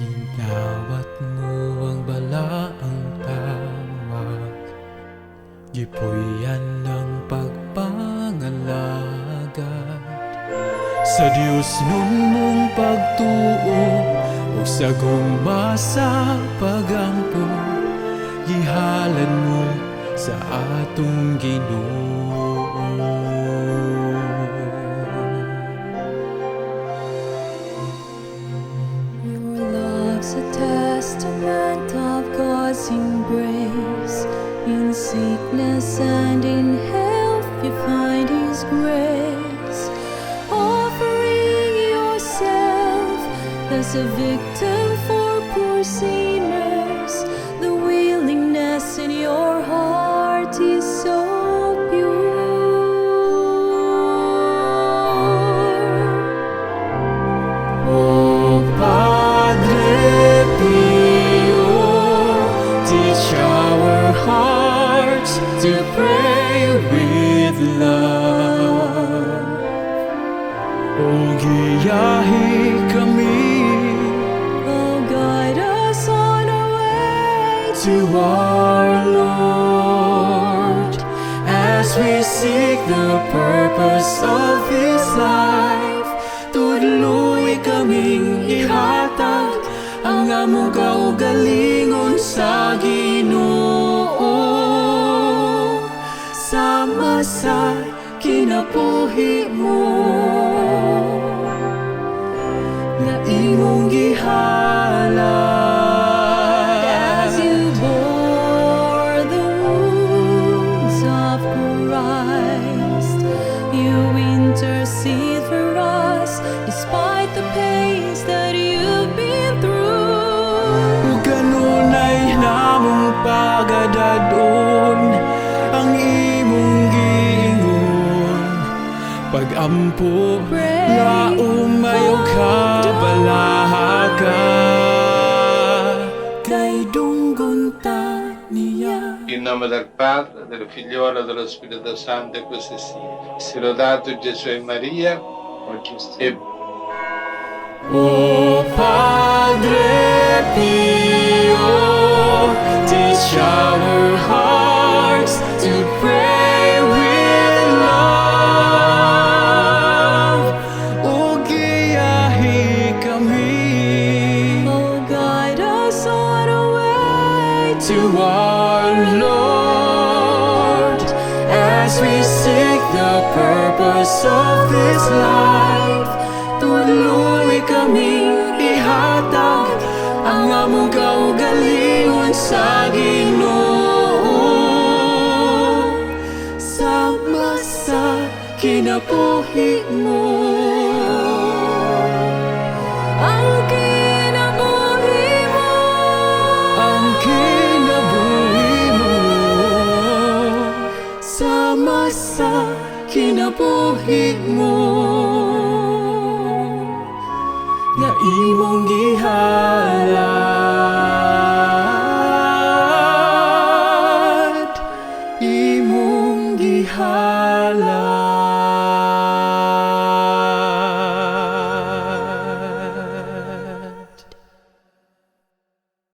Inawat mo ang balaang tawag, gipuyan ng pagpangalagad sa Diyos nun mong pagtuo o sa guma sa pagampo, gihalan mo sa atong Ginoo. A testament of God's embrace. In sickness and in health you find His grace. Offering yourself as a victim for poor sinners, the willingness in your heart is so pure. Oh, teach our hearts to pray with love. Oh, giyahi kami. Oh, guide us on our way to our Lord, as we seek the purpose of His life. Tudloy kaming ihatag ang among kaugalingon sa Ginoo, sama sa kinabuhi mo nga imong gihalad. as you bore the wounds of Christ. You intercede for us despite the pains that you've been through. Ug kanunay namong pagadadon ang imong giingon, pag-ampo nga umayo ka balahaga kay dunggon ta niya. In nome del Padre, del Figliolo e dello Spirito Santo, e così sia. Sia lodato Gesù e Maria, oggi e O Padre Pio, teach our hearts to pray with love. O giyahi kami Oh, guide us on our way to our Lord, as we seek the purpose of this life. Tuloy kaming ihatag ang among kaugalingon sa Ginoo, sama sa kinabuhi mo. ang kinabuhi mo. Ang kinabuhi mo, sama sa kinabuhi mo, nga imong gihalad.